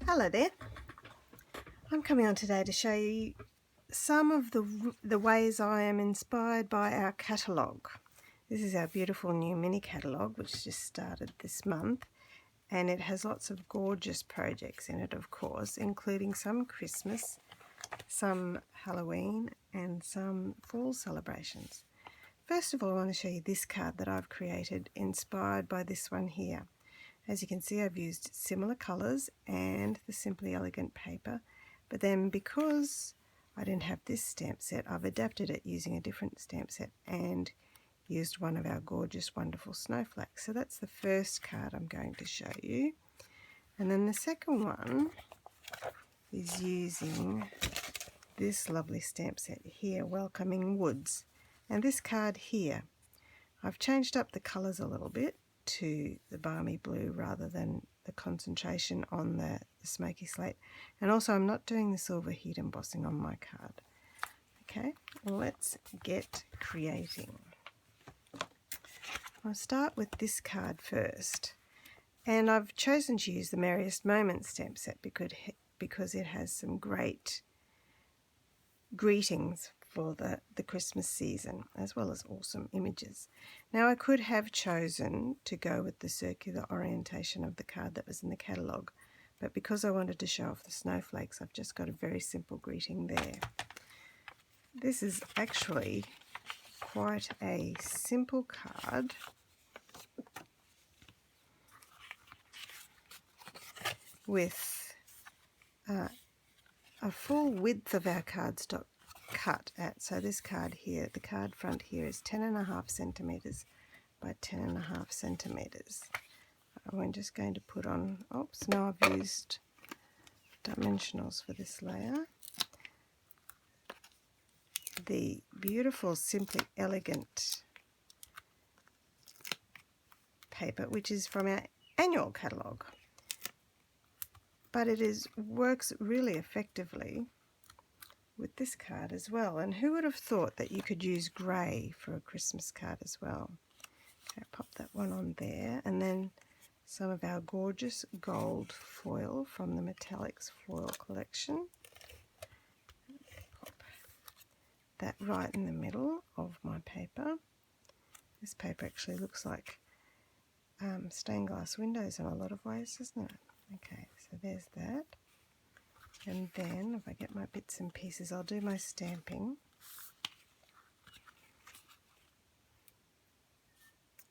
Hello there. I'm coming on today to show you some of the ways I am inspired by our catalogue. This is our beautiful new mini catalogue which just started this month, and it has lots of gorgeous projects in it, of course, including some Christmas, some Halloween and some fall celebrations. First of all, I want to show you this card that I've created inspired by this one here. As you can see, I've used similar colours and the Simply Elegant paper, but then because I didn't have this stamp set, I've adapted it using a different stamp set and used one of our gorgeous, wonderful snowflakes. So that's the first card I'm going to show you. And then the second one is using this lovely stamp set here, Welcoming Woods. And this card here, I've changed up the colours a little bit to the balmy blue rather than the concentration on the smoky slate, and also I'm not doing the silver heat embossing on my card. Okay, let's get creating. I'll start with this card first, and I've chosen to use the Merriest Moments stamp set because it has some great greetings for the Christmas season, as well as awesome images. Now, I could have chosen to go with the circular orientation of the card that was in the catalogue, but because I wanted to show off the snowflakes, I've just got a very simple greeting there. This is actually quite a simple card with a full width of our cardstock cut at. So this card here, the card front here is 10.5 centimetres by 10.5 centimetres. I'm just going to put on, oops, now I've used dimensionals for this layer. The beautiful Simply Elegant paper, which is from our annual catalogue, but it works really effectively with this card as well. And who would have thought that you could use grey for a Christmas card as well? Okay, pop that one on there, and then some of our gorgeous gold foil from the Metallics foil collection. Pop that right in the middle of my paper. This paper actually looks like stained glass windows in a lot of ways, doesn't it? Okay, so there's that. And then, if I get my bits and pieces, I'll do my stamping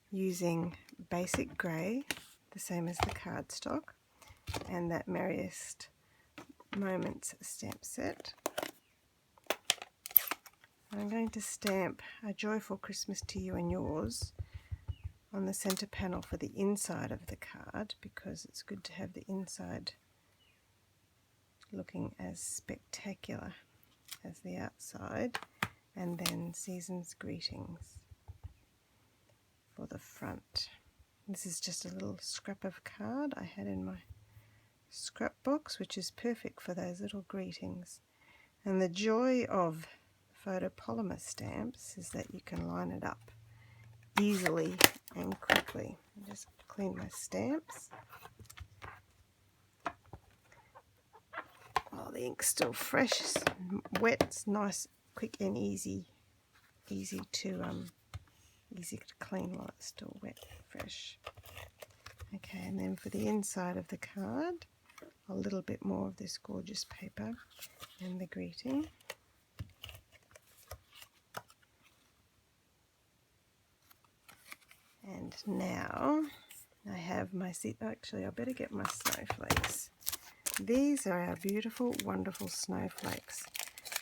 using basic grey, the same as the cardstock, and that Merriest Moments stamp set. I'm going to stamp A Joyful Christmas to You and Yours on the centre panel for the inside of the card, because it's good to have the inside looking as spectacular as the outside, and then Season's Greetings for the front. This is just a little scrap of card I had in my scrap box, which is perfect for those little greetings. And the joy of photopolymer stamps is that you can line it up easily and quickly. I'll just clean my stamps. Oh, the ink's still fresh, wet. It's nice, quick and easy to clean while it's still wet, fresh. Okay, and then for the inside of the card, a little bit more of this gorgeous paper and the greeting. And now I have my actually I better get my snowflakes. These are our beautiful, wonderful snowflakes.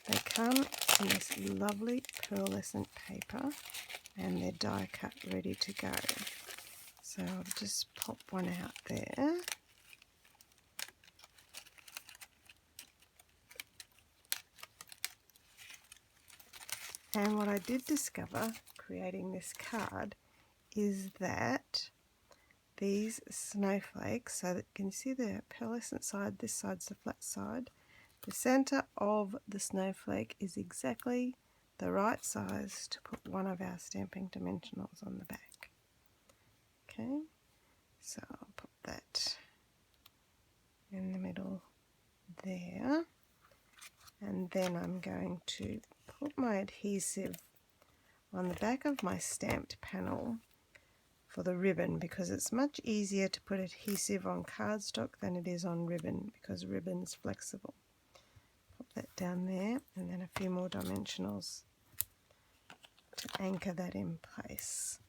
They come in this lovely pearlescent paper, and they're die cut, ready to go. So I'll just pop one out there. And what I did discover creating this card is that these snowflakes, so that you can see the pearlescent side, this side's the flat side, the center of the snowflake is exactly the right size to put one of our stamping dimensionals on the back. Okay, so I'll put that in the middle then I'm going to put my adhesive on the back of my stamped panel for the ribbon, because it's much easier to put adhesive on cardstock than it is on ribbon, because ribbon's flexible. Pop that down there, and then a few more dimensionals to anchor that in place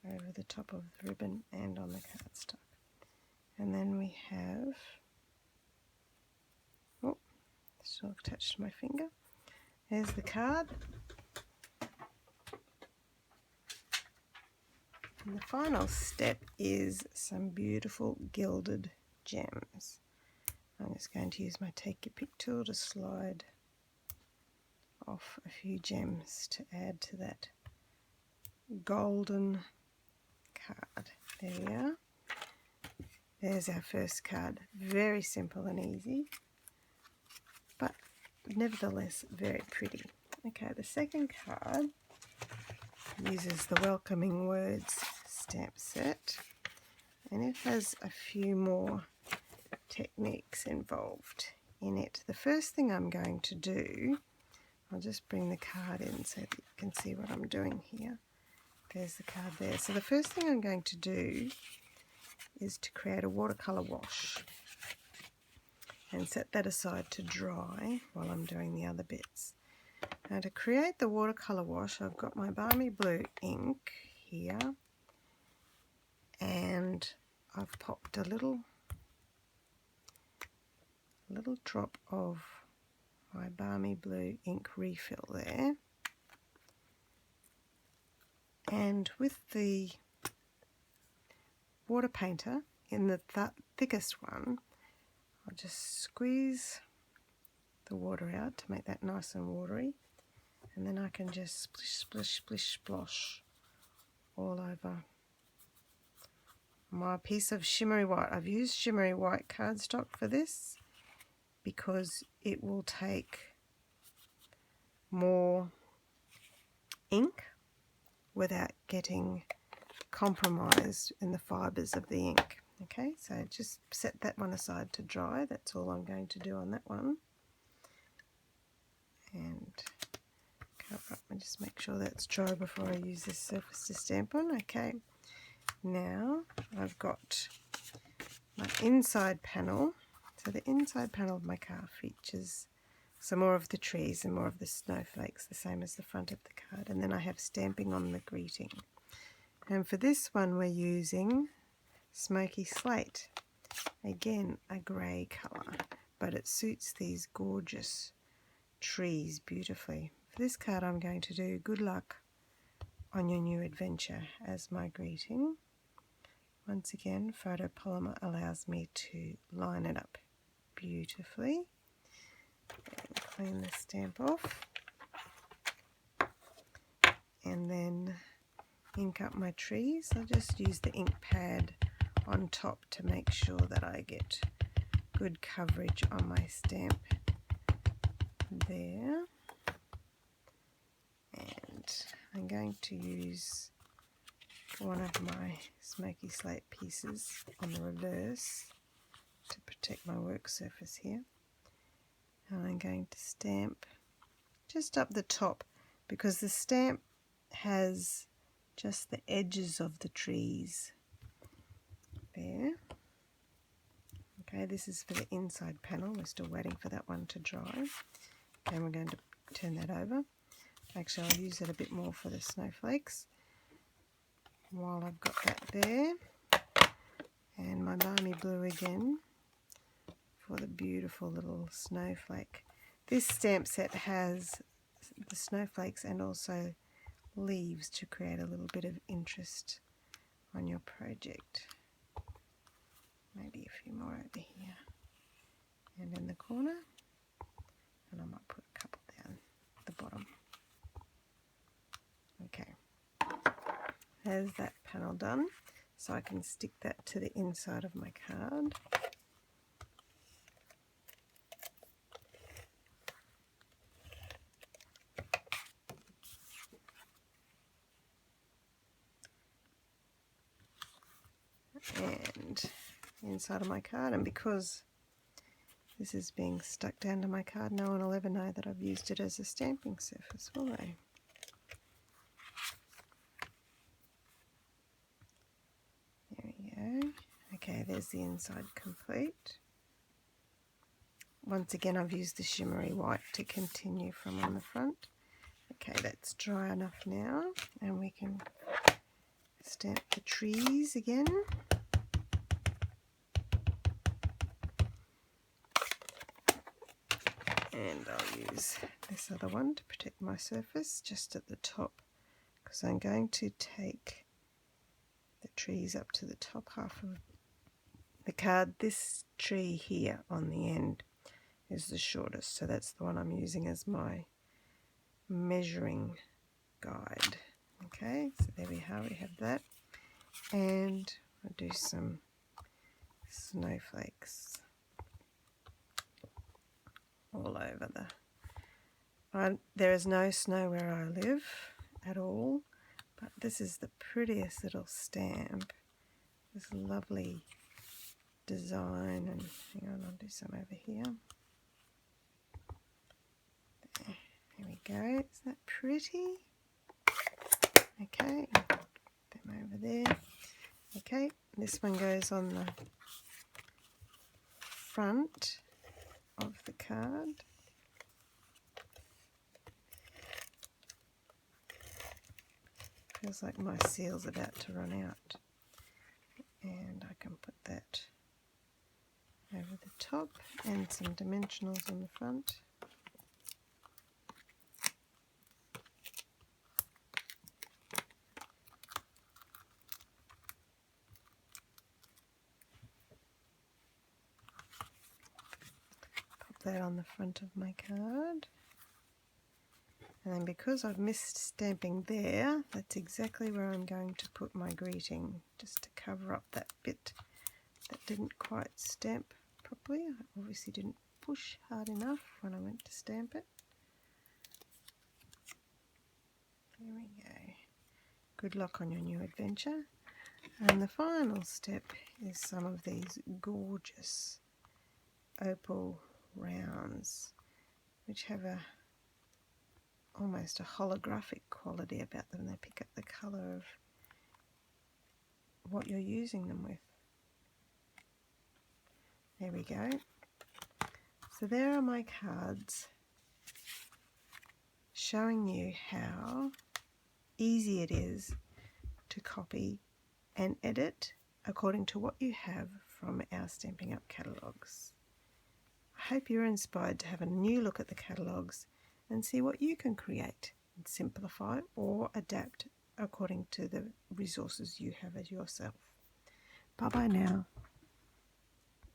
over the top of the ribbon and on the cardstock. And then we have, oh, still attached to my finger. There's the card. And the final step is some beautiful gilded gems. I'm just going to use my Take Your Pick tool to slide off a few gems to add to that golden card. There we are. There's our first card. Very simple and easy, but nevertheless very pretty. Okay, the second card uses the Welcoming Words stamp set, and it has a few more techniques involved in it. The first thing I'm going to do, I'll just bring the card in so that you can see what I'm doing here. There's the card there. So the first thing I'm going to do is to create a watercolour wash and set that aside to dry while I'm doing the other bits. Now to create the watercolour wash, I've got my Balmy Blue ink here, and I've popped a little drop of my Balmy Blue ink refill there. And with the water painter in the thickest one, I'll just squeeze the water out to make that nice and watery, and then I can just splish, splish, splish, splosh all over my piece of shimmery white. I've used shimmery white cardstock for this because it will take more ink without getting compromised in the fibres of the ink. Okay, so just set that one aside to dry. That's all I'm going to do on that one. And cover up and just make sure that's dry before I use this surface to stamp on. Okay, now I've got my inside panel. So the inside panel of my car features some more of the trees and more of the snowflakes, the same as the front of the card. And then I have stamping on the greeting. And for this one we're using Smoky Slate. Again, a grey colour, but it suits these gorgeous trees beautifully. For this card I'm going to do Good Luck on Your New Adventure as my greeting. Once again, photopolymer allows me to line it up beautifully. And clean the stamp off, and then ink up my trees. I'll just use the ink pad on top to make sure that I get good coverage on my stamp there. And I'm going to use one of my Smoky Slate pieces on the reverse to protect my work surface here. And I'm going to stamp just up the top, because the stamp has just the edges of the trees there. Okay, this is for the inside panel. We're still waiting for that one to dry. Okay, we're going to turn that over. Actually, I'll use it a bit more for the snowflakes while I've got that there. And my Balmy Blue again for the beautiful little snowflake. This stamp set has the snowflakes and also leaves to create a little bit of interest on your project. Maybe a few more over here and in the corner, and I might put a couple down at the bottom. Okay, there's that panel done, so I can stick that to the inside of my card. And inside of my card, and because This is being stuck down to my card. No one will ever know that I've used it as a stamping surface, will they? There we go. Okay, there's the inside complete. Once again, I've used the shimmery white to continue from on the front. Okay, that's dry enough now, and we can stamp the trees again. And I'll use this other one to protect my surface just at the top, because I'm going to take the trees up to the top half of the card. This tree here on the end is the shortest, so that's the one I'm using as my measuring guide. Okay, so there we are, we have that. And I'll do some snowflakes all over there is no snow where I live at all, but this is the prettiest little stamp. This lovely design, and hang on, I'll do some over here. There we go. Isn't that pretty? Okay, put them over there. Okay, this one goes on the front of the card. Feels like my seal's about to run out, and I can put that over the top and some dimensionals on the front. Pop that on the front of my card. And then because I've missed stamping there, that's exactly where I'm going to put my greeting, just to cover up that bit that didn't quite stamp properly. I obviously didn't push hard enough when I went to stamp it. There we go. Good luck on your new adventure. And the final step is some of these gorgeous opal rounds, which have almost a holographic quality about them. They pick up the colour of what you're using them with. There we go. So there are my cards showing you how easy it is to copy and edit according to what you have from our Stampin' Up catalogues. I hope you're inspired to have a new look at the catalogues and see what you can create and simplify or adapt according to the resources you have as yourself. Bye bye now.